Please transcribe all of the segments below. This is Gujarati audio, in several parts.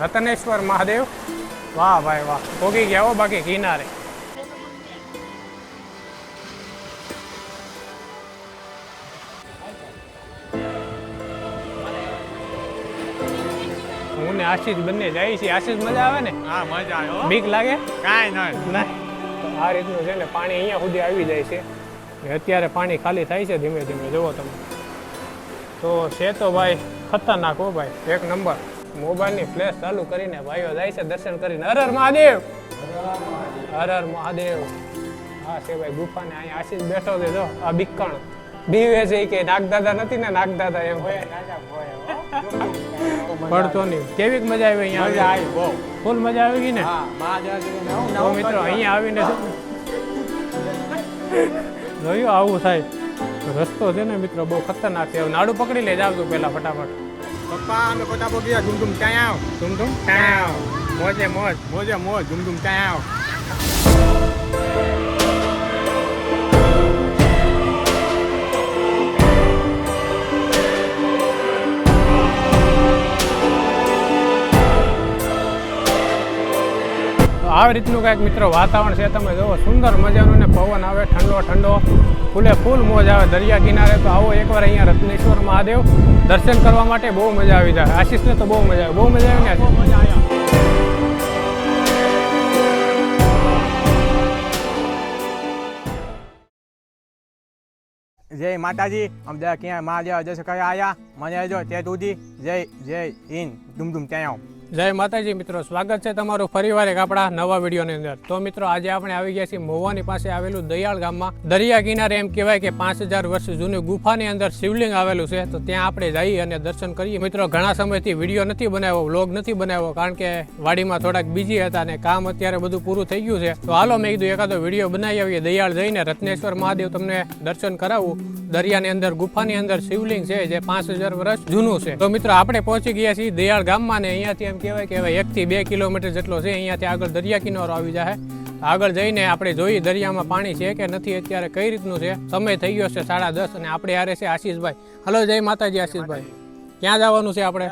રતનેશ્વર મહાદેવ. વાહ ભાઈ વાહ, પોગી ગયા હો બાકી કિનારે. હું ને આશીષ બંને જાય છે. આશીષ મજા આવે ને? હા મજા આવે. બીક લાગે? કાંઈ નહીં. આ રીતનું છે ને પાણી અહીંયા સુધી આવી જાય છે. અત્યારે પાણી ખાલી થાય છે ધીમે ધીમે, જુઓ તમે. તો છે તો ભાઈ ખતરનાક હો ભાઈ, એક નંબર. મોબાઈલની ફ્લેશ ચાલુ કરીને ભાઈઓ જાય છે દર્શન કરીને. હર હર મહાદેવ, હર હર મહાદેવ. હા છે ભાઈ ગુફાને અહીંયા આશીષ બેઠો છે. જો આ બીકણ બીવે છે કે નાગદાદા નથી ને, નાગદાદા એમ પડતો નહીં. કેવી મજા આવી અહીંયા? આવી બહુ ફૂલ મજા આવી ગઈ ને. તો મિત્રો અહીંયા આવીને જોયું આવું થાય. રસ્તો છે ને મિત્રો બહુ ખતરનાક છે. નાડું પકડી લે જાવ તું પેલા ફટાફટ. પપ્પા અમે ફટાફટ ગયા. ધૂમધૂમ ક્યાં આવ? ધૂમધૂમ ક્યાં આવ? મોજે મોજ, મોજે મોજ. ધૂમધૂમ ક્યાં આવ? આવી રીતનું કાંઈક મિત્રો વાતાવરણ છે. તમે જુઓ સુંદર મજાનું ને પવન આવે ઠંડો ઠંડો, ફૂલે ફૂલ મોજ આવે દરિયા કિનારે. તો આવો એકવાર અહીંયા રત્નેશ્વર મહાદેવ દર્શન કરવા માટે બહુ મજા આવી જાય. આશીષને તો બહુ મજા આવે. બહુ મજા આવી ને? મજા આવી. જય માતાજી. આમ જરા ક્યાં મહાદેવ જશે કયા આયા મને જો તે સુધી જય જય હિન્દ. ધૂમધૂમ ક્યાં આવ? જય માતાજી મિત્રો, સ્વાગત છે તમારું ફરીવાર એક આપણા નવા વિડીયોની અંદર. તો મિત્રો આજે આપણે આવી ગયા છીએ મહુવાની પાસે આવેલું દયાળ ગામમાં. દરિયા કિનારે એમ કહેવાય કે 5000 વર્ષ જૂની ગુફાની અંદર શિવલિંગ આવેલું છે. તો ત્યાં આપણે જઈએ અને દર્શન કરીએ. મિત્રો ઘણા સમયથી વિડીયો નથી બનાવ્યો, વ્લોગ નથી બનાવ્યો, કારણ કે વાડીમાં થોડાક બીજી હતા અને કામ અત્યારે બધું પૂરું થઈ ગયું છે. તો હાલો મેં કીધું એકાદો વિડીયો બનાવી આવીએ. દયાળ જઈને રત્નેશ્વર મહાદેવ તમને દર્શન કરાવવું. દરિયાની અંદર ગુફાની અંદર શિવલિંગ છે જે 5000 વર્ષ જૂનું છે. તો મિત્રો આપણે પહોંચી ગયા છીએ દયાળ ગામમાં ને અહીંયાથી એમ કહેવાય કે હવે 1 થી 2 કિલોમીટર જેટલો છે. અહીંયાથી આગળ દરિયા કિનારો આવી જાય. આગળ જઈને આપણે જોઈએ દરિયામાં પાણી છે કે નથી, અત્યારે કઈ રીતનું છે. સમય થઈ ગયો છે 10:30 અને આપણે યારે છે આશીષભાઈ. હલો જય માતાજી આશીષભાઈ. ક્યાં જવાનું છે આપણે?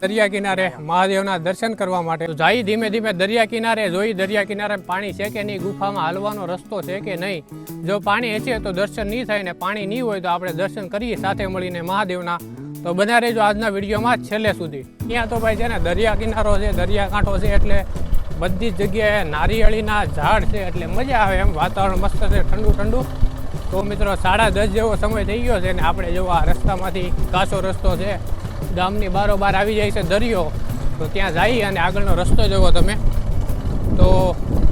દરિયા કિનારે મહાદેવના દર્શન કરવા માટે. જઈ ધીમે ધીમે દરિયા કિનારે જોઈ દરિયા કિનારે પાણી છે કે નહીં, ગુફામાં હાલવાનો રસ્તો છે કે નહીં. જો પાણી હશે તો દર્શન નહીં થાય ને પાણી નહીં હોય તો આપણે દર્શન કરીએ સાથે મળીને મહાદેવના. તો બના રહેજો આજના વિડીયોમાં છેલ્લે સુધી. ત્યાં તો ભાઈ છે ને દરિયા કિનારો છે, દરિયાકાંઠો છે, એટલે બધી જ જગ્યાએ નારિયેળીના ઝાડ છે, એટલે મજા આવે એમ. વાતાવરણ મસ્ત છે, ઠંડુ ઠંડુ. તો મિત્રો 10:30 જેવો સમય થઈ ગયો છે ને આપણે જો આ રસ્તામાંથી કાચો રસ્તો છે, ગામની બારોબાર આવી જાય છે દરિયો. તો ત્યાં જઈ અને આગળનો રસ્તો જોવો તમે. તો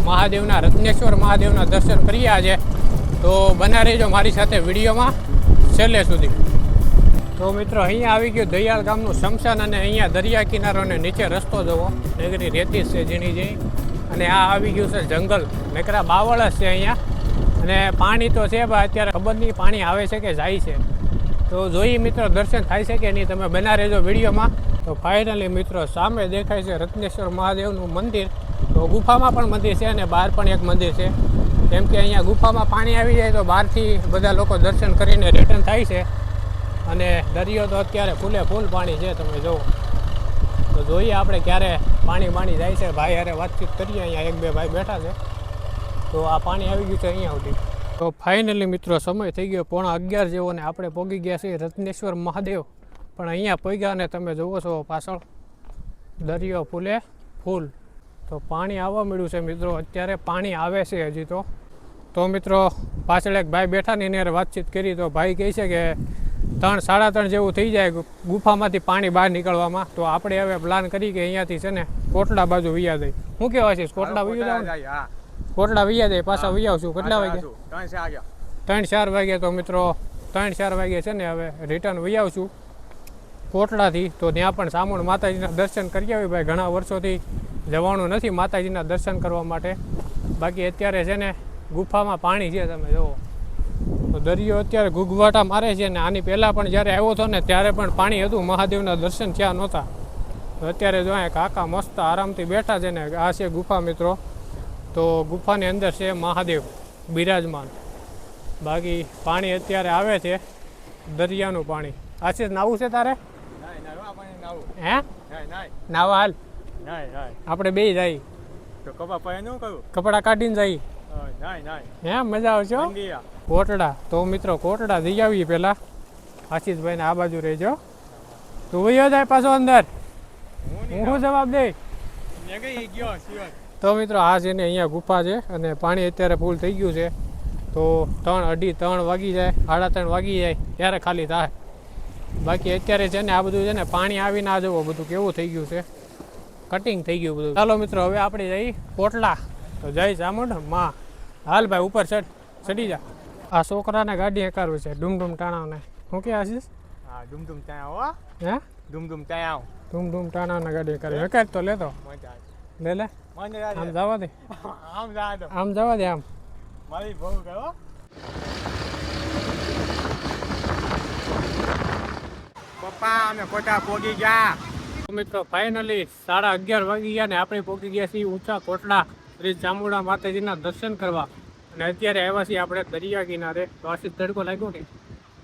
મહાદેવના રત્નેશ્વર મહાદેવના દર્શન કરીએ આજે. તો બના રહેજો મારી સાથે વિડીયોમાં છેલ્લે સુધી. તો મિત્રો અહીંયા આવી ગયું દયાળ ગામનું શમશાન અને અહીંયા દરિયા કિનારો અને નીચે રસ્તો જોવો. નગરી રેતી છે ઝીણી ઝીણી અને આ આવી ગયું છે જંગલ. નકરા બાવળ જ છે અહીંયા અને પાણી તો છે ભાઈ અત્યારે ખબર નહીં પાણી આવે છે કે જાય છે. તો જોઈએ મિત્રો દર્શન થાય છે કે નહીં, તમે બના રહેજો વિડીયોમાં. તો ફાઇનલી મિત્રો સામે દેખાય છે રત્નેશ્વર મહાદેવનું મંદિર. તો ગુફામાં પણ મંદિર છે અને બહાર પણ એક મંદિર છે. કેમ કે અહીંયા ગુફામાં પાણી આવી જાય તો બહારથી બધા લોકો દર્શન કરીને રિટર્ન થાય છે. અને દરિયો તો અત્યારે ફૂલે ફૂલ પાણી છે, તમે જુઓ. તો જોઈએ આપણે ક્યારે પાણી જાય છે. ભાઈ અરે વાતચીત કરીએ. અહીંયા 1-2 ભાઈ બેઠા છે. તો આ પાણી આવી ગયું છે અહીંયા સુધી. તો ફાઇનલી મિત્રો સમય થઈ ગયો 11:15 જેવો ને આપણે પહોંચી ગયા છીએ રત્નેશ્વર મહાદેવ. પણ અહીંયા પહોંચ્યા ને તમે જુઓ છો પાછળ દરિયો ફૂલે ફૂલ. તો પાણી આવવા મળ્યું છે મિત્રો, અત્યારે પાણી આવે છે હજી તો મિત્રો પાછળ એક ભાઈ બેઠા ને એને વાતચીત કરી. તો ભાઈ કહે છે કે 3-3:30 જેવું થઈ જાય ગુફામાંથી પાણી બહાર નીકળવામાં. તો આપણે હવે પ્લાન કરી કે અહીંયાથી છે ને કોટડા બાજુ વૈયા જાય. શું કહેવાય છે? કોટડા વૈયા જાય. કોટડા વૈયા જાય પાછા વૈયા આવશું. કેટલા વાગે? 3-4 વાગે. તો મિત્રો 3-4 વાગે છે ને હવે રિટર્ન વૈયા આવશું કોટડાથી. તો ત્યાં પણ સામુણ માતાજીના દર્શન કરી આવી. ભાઈ ઘણા વર્ષોથી જવાનું નથી માતાજીના દર્શન કરવા માટે. બાકી અત્યારે છે ને ગુફામાં પાણી છે, તમે જુઓ. તો દરિયો અત્યારે ઘૂઘવાટા મારે છે ને આની પહેલાં પણ જ્યારે આવ્યો હતો ને ત્યારે પણ પાણી હતું, મહાદેવના દર્શન થયા નહોતા. તો અત્યારે જો અહીંયા કાકા મસ્ત આરામથી બેઠા છે ને આ છે ગુફા મિત્રો. તો ગુફાની અંદર છે મહાદેવ બિરાજમાન. બાકી પાણી અત્યારે આવે છે દરિયાનું પાણી. આશીષ નાવું છે તારે? હે નાવા હાલ આપણે બે જાય તો કપા પાય ન કરું કપડા કાઢીને જઈ હે મજા આવશે હો? કોટડા તો મિત્રો કોટડા જઈ આવીએ પેલા આશીષભાઈ ને આ બાજુ રહેજો તું વયો જાય પાછો અંદર હું શું જવાબ દે તો મિત્રો આ છે ને અહીંયા ગુફા છે અને પાણી અત્યારે ફૂલ થઈ ગયું છે તો 3:30 વાગી જાય 3:30 વાગી જાય ત્યારે ખાલી થાય બાકી અત્યારે છે ને આ બધું છે ને પાણી આવીને આ જવો બધું કેવું થઈ ગયું છે કટિંગ થઈ ગયું બધું ચાલો મિત્રો હવે આપણે જઈ કોટલા તો જય ચામુંડ માં હાલ ભાઈ ઉપર ચડી જા આ છોકરાને ગાડી હકારવી છે ડુમડુમ ટાણાને શું કે આશીષ હા ડુમડુમ ત્યાં આવો હે ડુમડુમ ત્યાં આવો ડુમડુમ ટાણાને ગાડી હકારવી હકાર તો લેતો લે આમ જવા દે આમ જવા દે આમ મારી બહુ કરો પપ્પા અમે કોટા પોગી ગયા મિત્રો ફાઇનલી 11:30 વાગી ગયા ને આપણે પહોંચી ગયા છીએ ઊંચા કોટડા શ્રી ચામુંડા માતાજીના દર્શન કરવા અને અત્યારે આવ્યા છીએ આપણે દરિયા કિનારે તો આશીષ તડકો લાગ્યો ને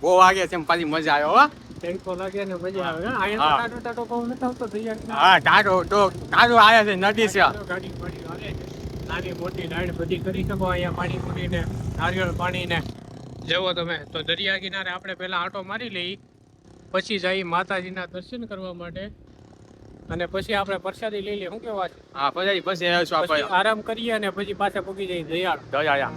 બહુ વાગે છે પાછી મજા આવ્યો હો તડકો લાગે ને મજા આવે અહીંયા ટાટો કહું નથી આવતો દરિયા કિનારે હા ટાટો આવ્યા છે નદી છે ગાડી પાડી હાલે નાની મોટી રાઈડ બધી કરી શકો અહીંયા પાણી પૂરીને નારિયેળ પાણીને જેવો તમે તો દરિયા કિનારે આપણે પહેલા આંટો મારી લઈ પછી જઈ માતાજીના દર્શન કરવા માટે અને પછી આપણે પ્રસાદી લઈ લઈએ શું કેવા છે હા પછી પછી આરામ કરીએ અને પછી પાછા પૂગી જઈએ દયાળ દયા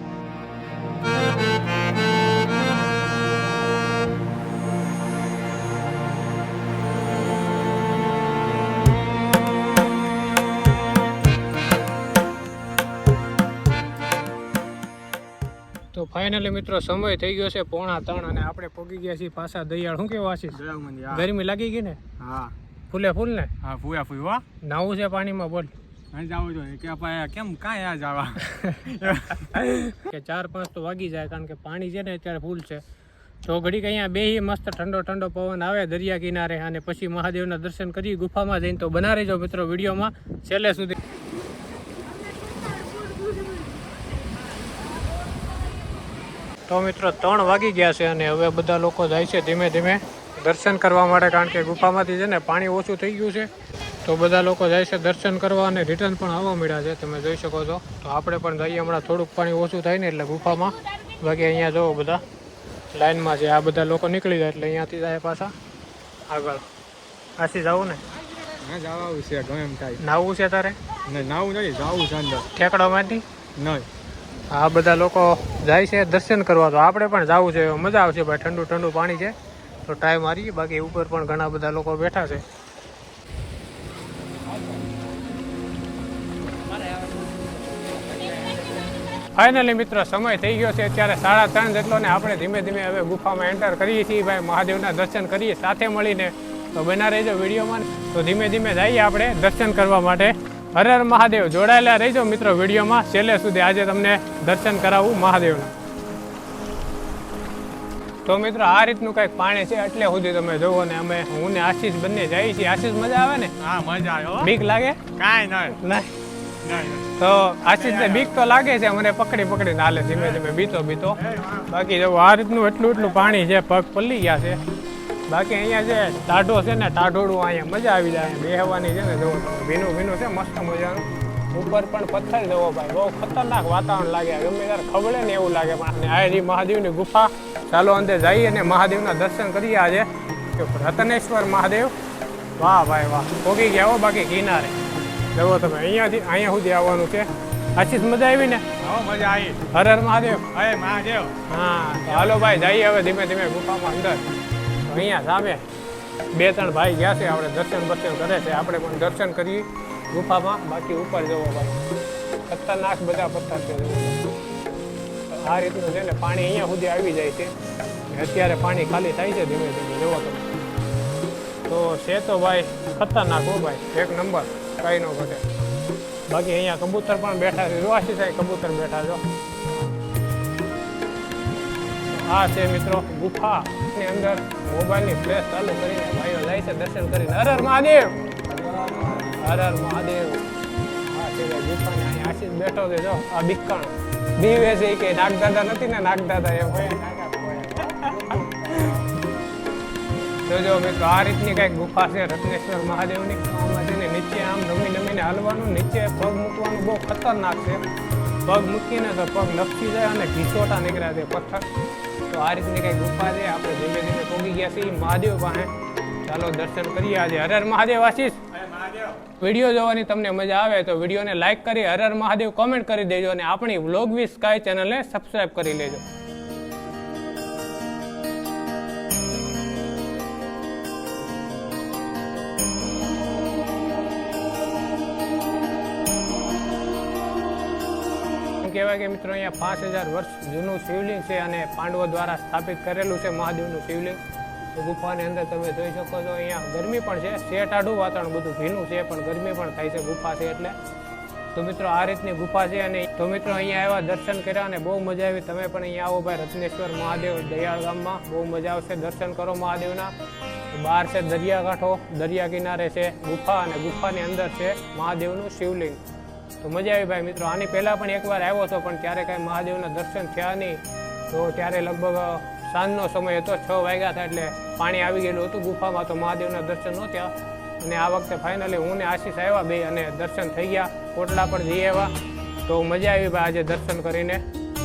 તો ફાઇનલી મિત્રો સમય થઈ ગયો છે 2:45 અને આપણે પહોંચી ગયા છીએ પાછા દયાળ શું કેવા છે ગરમી લાગી ગઈ ને હા ફૂલે ફૂલ ને હા ફૂયા ફૂયા નાવું છે પાણીમાં બોલ અહીં જવું જોઈએ કે આપણે કેમ કાંઈ આ જવા કે 4-5 તો વાગી જાય કારણ કે પાણી છે ને અત્યારે ફૂલ છે તો ઘડીક અહીંયા બેહી મસ્ત ઠંડો ઠંડો પવન આવે દરિયા કિનારે અને પછી મહાદેવના દર્શન કરી ગુફામાં જઈને તો બના રહેજો મિત્રો વિડીયોમાં છેલ્લે સુધી તો મિત્રો 3 વાગી ગયા છે અને હવે બધા લોકો જાય છે ધીમે ધીમે દર્શન કરવા માટે કારણ કે ગુફામાંથી છે ને પાણી ઓછું થઈ ગયું છે તો બધા લોકો જાય છે દર્શન કરવા અને રિટર્ન પણ આવવા મળ્યા છે તમે જોઈ શકો છો તો આપણે પણ જઈએ હમણાં થોડુંક પાણી ઓછું થાય ને એટલે ગુફામાં બાકી અહીંયા જુઓ બધા લાઈનમાં છે આ બધા લોકો નીકળી જાય એટલે અહીંયાથી જાય પાછા આગળ આશી જવું ને જવાનું છે ગમે એમ થાય નાવું છે તારે નાવું નથી જવું છે અંદર ઠેકડામાંથી નહીં આ બધા લોકો જાય છે દર્શન કરવા તો આપણે પણ જવું છે મજા આવશે ભાઈ ઠંડુ ઠંડુ પાણી છે તો ટાઈમ મારીએ બાકી ઉપર પણ ઘણા બધા લોકો બેઠા છે ફાઇનલી મિત્રો સમય થઈ ગયો છે અત્યારે 3:30 જેટલો ને આપણે ધીમે ધીમે હવે ગુફામાં એન્ટર કરીએ છીએ ભાઈ મહાદેવના દર્શન કરીએ સાથે મળીને તો બના રહેજો વિડીયોમાં તો ધીમે ધીમે જઈએ આપણે દર્શન કરવા માટે હર હર મહાદેવ જોડાયેલા રહેજો મિત્રો વિડીયોમાં છેલ્લે સુધી આજે તમને દર્શન કરાવું મહાદેવના તો મિત્રો આ રીતનું કંઈક પાણી છે એટલે સુધી તમે જોવો ને અમે હું ને આશીષ બંને જઈએ છીએ આશીષ મજા આવે ને હા મજા આવ્યો બીક લાગે કાંઈ નહીં તો આશીષને બીક તો લાગે છે મને પકડીને હાલે ધીમે ધીમે બીતો બાકી જો આ રીતનું એટલું પાણી છે પગ પલ્લી ગયા છે બાકી અહીંયા છે ટાઢો છે ને ટાઢોડું અહીંયા મજા આવી જાય બેહવાની છે ને જવો ભીનું છે મસ્ત મજાનું ઉપર પણ પથ્થર જવો ભાઈ બહુ ખતરનાક વાતાવરણ લાગે ગમે ત્યારે ખબડે ને એવું લાગે પણ આ મહાદેવની ગુફા ચાલો અંદર જઈએ અને મહાદેવના દર્શન કરીએ આજે રતનેશ્વર મહાદેવ વાહ ભાઈ વાહ પોગી ગયા હો બાકી કિનારે જવો તમે અહીંયા સુધી આવવાનું છે આશીષ મજા આવી ને મજા આવી હર હર મહાદેવ અરે મહાદેવ હા તો હાલો ભાઈ જઈએ હવે ધીમે ધીમે ગુફામાં અંદર અહીંયા સામે 2-3 ભાઈ ગયા છે આપણે દર્શન કરે છે આપણે પણ દર્શન કરીએ ગુફામાં બાકી ઉપર જવો ભાઈ ખતરનાક બધા પથ્થર છે આ રીતનું છે ને પાણી અહીંયા સુધી આવી જાય છે અત્યારે પાણી ખાલી થાય છે ધીમે ધીમે જવો તમે તો છે તો ભાઈ ખતરનાક હો ભાઈ એક નંબર કઈ ન ઘટે બાકી અહીંયા કબૂતર પણ બેઠા છે જોવાથી થાય કબૂતર બેઠા છો આ છે મિત્રો ગુફા ની અંદર મોબાઈલની ફ્લેશ ચાલુ કરીને ભાઈઓ જાય છે દર્શન કરીને હર હર મહાદેવ હર હર મહાદેવ આ છે ગુફાને અહીંયા આશીષ બેઠો છે જો આ બીકણ બીવે છે કે નાગદાદા નથી ને નાગદાદા એમ જોજો મિત્રો આ રીતની કંઈક ગુફા છે રત્નેશ્વર મહાદેવની. આમાં છે ને નીચે આમ નમીને હાલવાનું, નીચે પગ મૂકવાનું બહુ ખતરનાક છે. પગ મૂકીને તો પગ લપસી જાય અને ઘીસોટા નીકળ્યા છે પથ્થર. તો આ રીતની કંઈક ગુફા છે. આપણે ધીમે ધીમે પહોંચી ગયા છીએ મહાદેવ પાસે. ચાલો દર્શન કરીએ આજે. હર હર મહાદેવ. આશીષ, વિડીયો જોવાની તમને મજા આવે તો વિડીયોને લાઇક કરી હર હર મહાદેવ કોમેન્ટ કરી દેજો અને આપણી વ્લોગ વિથ સ્કાય ચેનલને સબસ્ક્રાઇબ કરી લેજો. કહેવાય કે મિત્રો અહીંયા 5000 વર્ષ જૂનું શિવલિંગ છે અને પાંડવો દ્વારા સ્થાપિત કરેલું છે મહાદેવનું શિવલિંગ. ગુફાની અંદર તમે જોઈ શકો છો અહીંયા ગરમી પણ છે. શેટાઢું વાતાવરણ બધું ભીનું છે પણ ગરમી પણ થાય છે ગુફા છે એટલે. તો મિત્રો આ રીતની ગુફા છે. અને તો મિત્રો અહીંયા આવ્યા, દર્શન કર્યા અને બહુ મજા આવી. તમે પણ અહીંયા આવો ભાઈ, રત્નેશ્વર મહાદેવ દયાળ ગામમાં. બહુ મજા આવશે. દર્શન કરો મહાદેવના. બહાર છે દરિયાકાંઠો, દરિયા કિનારે છે ગુફા અને ગુફાની અંદર છે મહાદેવનું શિવલિંગ. તો મજા આવી ભાઈ મિત્રો. આની પહેલાં પણ એકવાર આવ્યો હતો પણ ત્યારે કાંઈ મહાદેવના દર્શન થયા નહીં. તો ત્યારે લગભગ સાંજનો સમય હતો, 6 વાગ્યા હતા એટલે પાણી આવી ગયેલું હતું ગુફામાં, તો મહાદેવના દર્શન ન થયા. અને આ વખતે ફાઇનલી હું ને આશીષ આવ્યા બે અને દર્શન થઈ ગયા. કોટલા પણ જઈ આવ્યા. તો મજા આવી ભાઈ આજે દર્શન કરીને.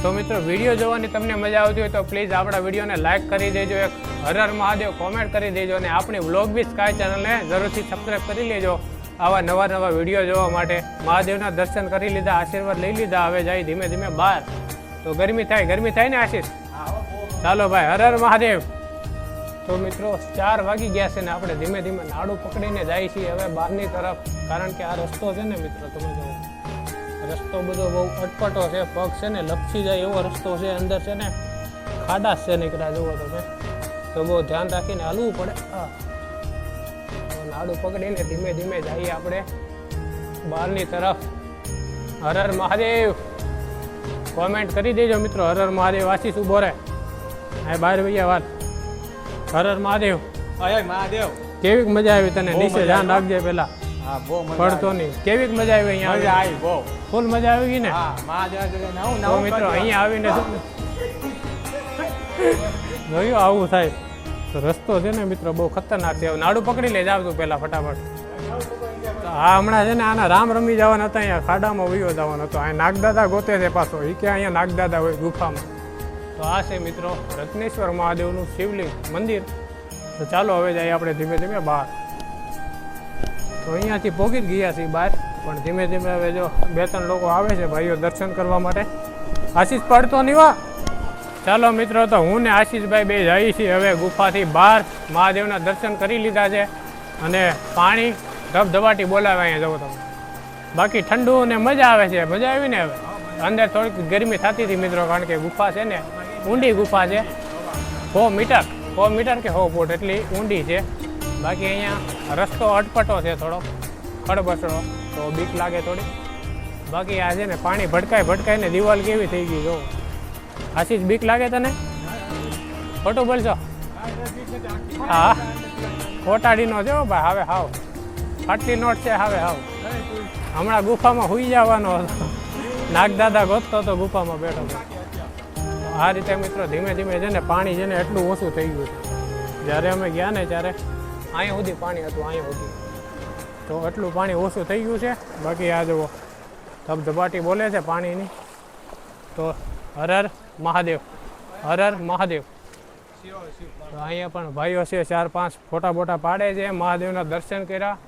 તો મિત્રો વિડીયો જોવાની તમને મજા આવતી હોય તો પ્લીઝ આપણા વિડીયોને લાઇક કરી દેજો, એક હર હર મહાદેવ કોમેન્ટ કરી દેજો અને આપણી વ્લોગ વિથ સ્કાય ચેનલને જરૂરથી સબસ્ક્રાઈબ કરી લેજો આવા નવા વિડીયો જોવા માટે. મહાદેવના દર્શન કરી લીધા, આશીર્વાદ લઈ લીધા. હવે જાય ધીમે ધીમે બહાર. તો ગરમી થાય ને આશીષ? ચાલો ભાઈ, હર હર મહાદેવ. તો મિત્રો 4 વાગી ગયા છે ને આપણે ધીમે ધીમે નાડું પકડીને જાય છીએ હવે બહારની તરફ. કારણ કે આ રસ્તો છે ને મિત્રો, તમે જુઓ રસ્તો બધો બહુ અટપટો છે, પગ છે ને લપસી જાય એવો રસ્તો છે. અંદર છે ને ખાડા છે નીકળ્યા જુઓ તમે, તો બહુ ધ્યાન રાખીને હાલવું પડે. નાડું પકડીને ધીમે ધીમે જઈએ આપણે બહારની તરફ. હર હર મહાદેવ કોમેન્ટ કરી દેજો મિત્રો. હર હર મહાદેવ. આશીષ ઉભો રહે, હા બહાર ભૈયા વાત. હર હર મહાદેવ. મહાદેવ કેવી મજા આવી તને? નીચે ધ્યાન રાખજે પેલા, હા બહુ મજા પડતો નહીં. કેવી મજા આવી અહીંયા? મજા આવી બહુ, ફૂલ મજા આવી ગઈ ને? હા મહાદેવ. તો મિત્રો અહીંયા આવીને જોયું આવું થાય તો રસ્તો છે ને મિત્રો બહુ ખતરનાક છે. નાડું પકડી લે જાવ તું પેલા ફટાફટ. હા હમણાં છે ને આના રામ રમી જવાના હતા, અહીંયા ખાડામાં વયો જવાનો હતો. અહીંયા નાગદાદા ગોતે છે પાછો, એ કે અહીંયા નાગદાદા હોય ગુફામાં. તો આ છે મિત્રો રત્નેશ્વર મહાદેવનું શિવલિંગ મંદિર. તો ચાલો હવે જઈએ આપણે ધીમે ધીમે બહાર. તો અહીંયાથી પહોંચી જ ગયા છીએ બહાર, પણ ધીમે ધીમે હવે જો 2-3 લોકો આવે છે ભાઈઓ દર્શન કરવા માટે. આશીષ પડતો નહીં વા. ચાલો મિત્રો, તો હું ને આશીષભાઈ બે જઈએ છીએ હવે ગુફાથી બહાર. મહાદેવના દર્શન કરી લીધા છે અને પાણી ધબધબાટી બોલાવે અહીંયા જવો તમે. બાકી ઠંડુ ને મજા આવે છે. મજા આવી ને? હવે અંદર થોડીક ગરમી થતી હતી મિત્રો, કારણ કે ગુફા છે ને ઊંડી ગુફા છે. 100 મીટર કે 100 ફૂટ એટલી ઊંડી છે. બાકી અહીંયા રસ્તો અટપટો છે થોડોક, ખડબસડો, તો બીક લાગે થોડી. બાકી આ છે ને પાણી ભટકાઈને દિવાલ કેવી થઈ ગઈ જો. આશીષ બીક લાગે તને? ખોટું બોલશો? હા ખોટાડીનો છે ભાઈ. હવે હાવ ફાટલી નોટ છે. હવે હાવ હમણાં ગુફામાં હુઈ જવાનો હતો. નાગદાદા ગોતતો તો ગુફામાં બેઠો હતો. આ રીતે મિત્રો ધીમે ધીમે છે ને પાણી છે ને એટલું ઓછું થઈ ગયું છે. જ્યારે અમે ગયા ને ત્યારે અહીંયા સુધી પાણી હતું, અહીંયા સુધી. તો એટલું પાણી ઓછું થઈ ગયું છે. બાકી આ જુઓ ધબધબાટી બોલે છે પાણીની. તો હર હર મહાદેવ, હર હર મહાદેવ. તો અહીંયા પણ ભાઈઓ છે 4-5 ફોટા બોટા પાડે છે. મહાદેવના દર્શન કર્યા.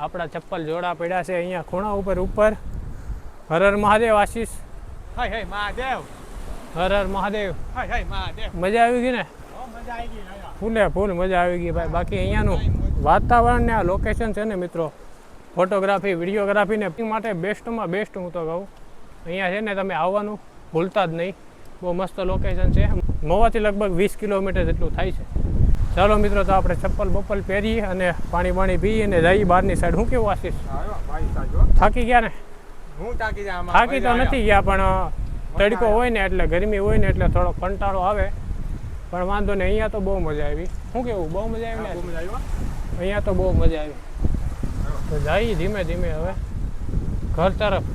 આપણા ચપ્પલ જોડા પડ્યા છે અહીંયા ખૂણા ઉપર. હર હર મહાદેવ. આશીષ મહાદેવ. હર હર મહાદેવ. મહાદેવ. મજા આવી ગઈ ને? ફૂલ મજા આવી ગઈ ભાઈ. બાકી અહીંયાનું વાતાવરણ ને આ લોકેશન છે ને મિત્રો, ફોટોગ્રાફી વિડીયોગ્રાફીને માટે બેસ્ટમાં બેસ્ટ હું તો કહું. અહીંયા છે ને તમે આવવાનું ભૂલતા જ નહીં. બહુ મસ્ત લોકેશન છે. મહુવાથી લગભગ 20 કિલોમીટર જેટલું થાય છે. ચાલો મિત્રો, તો આપણે ચપ્પલ બપ્પલ પહેરી અને પાણી પી અને જઈએ બહારની સાઈડ. શું કેવું આશીષ? થાકી ગયા ને? થાકી તો નથી ગયા, પણ તડકો હોય ને એટલે ગરમી હોય ને એટલે થોડો કંટાળો આવે. પણ વાંધો નહીં, અહીંયા તો બહુ મજા આવી. શું કેવું? બહુ મજા આવી ને? અહીંયા તો બહુ મજા આવી. તો જઈએ ધીમે ધીમે હવે ઘર તરફ.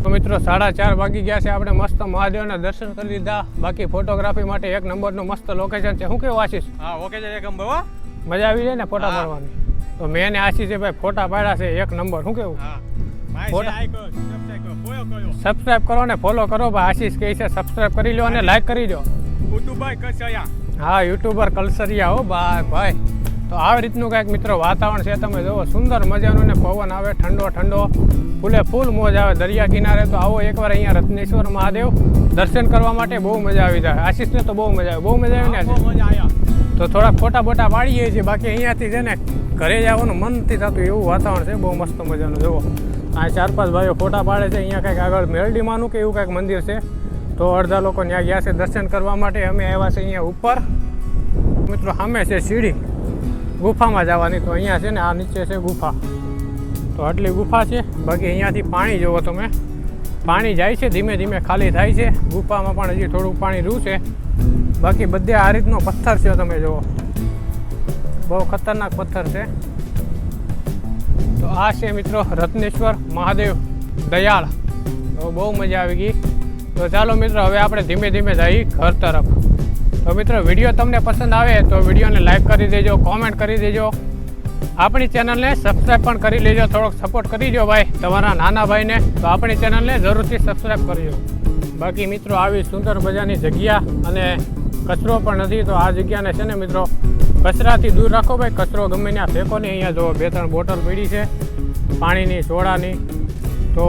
તો મિત્રો 4:30 વાગી ગયા છે, આપણે મસ્ત મહાદેવના દર્શન કરી લીધા. બાકી ફોટોગ્રાફી માટે એક નંબરનું મસ્ત લોકેશન છે. શું કેવું આશીષ? હા ઓકે છે એક નંબર હો. મજા આવી જાય ને ફોટા હા. પાડવાની? તો મેં ને આશીષે ભાઈ ફોટા પાડ્યા છે એક નંબર. શું કેવું? હા ભાઈ ફોટા- આઈ કરો સબસ્ક્રાઇબ કરો બોયો કયો સબસ્ક્રાઇબ કરો ને ફોલો કરો ભાઈ. આશીષ કહે છે સબસ્ક્રાઇબ કરી લો અને લાઈક કરી દો. કુતુભાઈ કસયા હા યુટ્યુબર કલસરિયા હો ભાઈ. તો આવી રીતનું કંઈક મિત્રો વાતાવરણ છે, તમે જુઓ સુંદર મજાનું ને પવન આવે ઠંડો ઠંડો, ફૂલે ફૂલ મોજ આવે દરિયા કિનારે. તો આવો એકવાર અહીંયા રત્નેશ્વર મહાદેવ દર્શન કરવા માટે બહુ મજા આવી જાય. આશીષને તો બહુ મજા આવે. બહુ મજા આવી ને બહુ આશીષ? મજા આયા. તો થોડાક ફોટા બોટા પાડીએ છીએ. બાકી અહીંયાથી છે ને ઘરે જવાનું મન નથી થતું એવું વાતાવરણ છે, બહુ મસ્ત મજાનું. જુઓ આ 4-5 ભાઈઓ ફોટા પાડે છે. અહીંયા કંઈક આગળ મેરડીમાંનું કે એવું કંઈક મંદિર છે, તો અડધા લોકો ત્યાં ગયા છે દર્શન કરવા માટે. અમે આવ્યા છે અહીંયા ઉપર. મિત્રો સામે છે સીડી ગુફામાં જવાની. તો અહીંયા છે ને આ નીચે છે ગુફા. તો આટલી ગુફા છે. બાકી અહીંયાથી પાણી જુઓ તમે, પાણી જાય છે ધીમે ધીમે ખાલી થાય છે. ગુફામાં પણ હજી થોડું પાણી રહ્યું છે. બાકી બધે આ રીતનો પથ્થર છે, તમે જુઓ બહુ ખતરનાક પથ્થર છે. તો આ છે મિત્રો રત્નેશ્વર મહાદેવ દયાળ. તો બહુ મજા આવી ગઈ. તો ચાલો મિત્રો હવે આપણે ધીમે ધીમે જઈએ ઘર તરફ. તો મિત્રો વિડીયો તમને પસંદ આવે તો વિડીયોને લાઈક કરી દેજો, કોમેન્ટ કરી દેજો, આપણી ચેનલને સબસ્ક્રાઈબ પણ કરી લેજો. થોડોક સપોર્ટ કરી દો ભાઈ તમારા નાના ભાઈને. તો આપણી ચેનલને જરૂરથી સબસ્ક્રાઈબ કરજો. બાકી મિત્રો આવી સુંદર મજાની જગ્યા અને કચરો પણ નથી. તો આ જગ્યાને છે ને મિત્રો કચરાથી દૂર રાખો ભાઈ. કચરો ગમે ત્યાં ફેંકો નહીં. અહીંયા જો 2-3 બોટલ પડી છે પાણીની, સોડાની. તો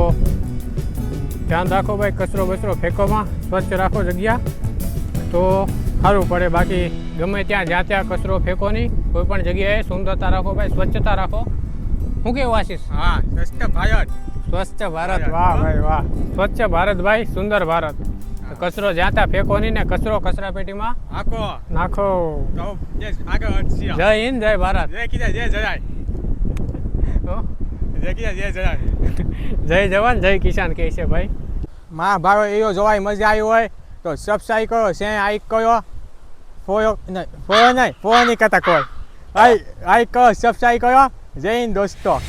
ધ્યાન રાખો ભાઈ, કચરો બચરો ફેંકોમાં, સ્વચ્છ રાખો જગ્યા તો સારું પડે. બાકી ગમે ત્યાં જ્યાં ત્યાં કચરો ફેંકો નહીં. કોઈ પણ જગ્યાએ સુંદરતા રાખો ભાઈ, સ્વચ્છતા રાખો. શું કેવું આશીષ? હા સ્વચ્છ ભારત. સ્વચ્છ ભારત, વાહ ભાઈ વાહ. સ્વચ્છ ભારત ભાઈ, સુંદર ભારત. કચરો જ્યાં ત્યાં ફેંકો નહીં ને કચરો કચરા પેટીમાં આખો નાખો. તો જે આગળ વધશે. જય હિન્દ, જય ભારત. જય કીધા જય જરાય. હો? જય કીધા જય જરાય. જય જવાન જય કિસાન કહે છે ભાઈ. માં ભાઈ એવો જોવાય મજા આવી હોય તો સબસ્ક્રાઇબ કરો, શેર આઈક કરો, ફોયો નહીં ફોયો નહીં કરતા કોઈ. આઈક કરો, સબસ્ક્રાઇબ કરો. જય હિન્દ દોસ્તો.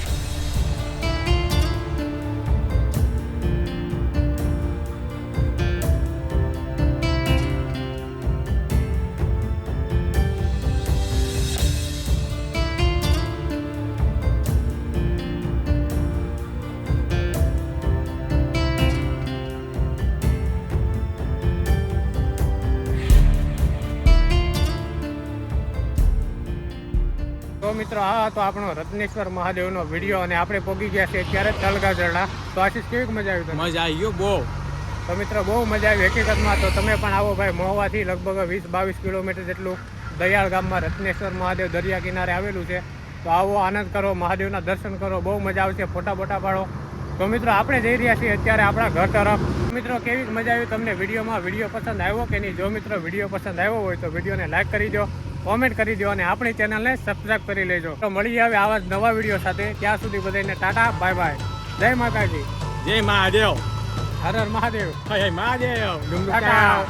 તો મિત્રો આ હતો આપણો રત્નેશ્વર મહાદેવનો વિડીયો અને આપણે પહોંચી ગયા છે અત્યારે તલગાવ ઝરણા. તો આશીષ કેવી મજા આવી તમને? મજા આવી ગયો બહુ. તો મિત્રો બહુ મજા આવી હકીકતમાં. તો તમે પણ આવો ભાઈ. મહુવાથી લગભગ 20-22 કિલોમીટર જેટલું દયાળ ગામમાં રત્નેશ્વર મહાદેવ દરિયા કિનારે આવેલું છે. તો આવો, આનંદ કરો, મહાદેવના દર્શન કરો, બહુ મજા આવશે. ફોટા બોટા પાડો. તો મિત્રો આપણે જઈ રહ્યા છીએ અત્યારે આપણા ઘર તરફ. મિત્રો કેવી મજા આવી તમને વિડીયોમાં? વિડીયો પસંદ આવ્યો કે નહીં? જો મિત્રો વિડીયો પસંદ આવ્યો હોય તો વિડીયોને લાઈક કરી દો, કોમેન્ટ કરી દો અને આપણી ચેનલને સબસ્ક્રાઈબ કરી લેજો. તો મળીએ હવે આવા જ નવા વિડીયો સાથે. ત્યાં સુધી બધાને ટાટા બાય બાય. જય માતાજી, જય મહાદેવ. હર હર મહાદેવ. હે મહાદેવ. ટાટા.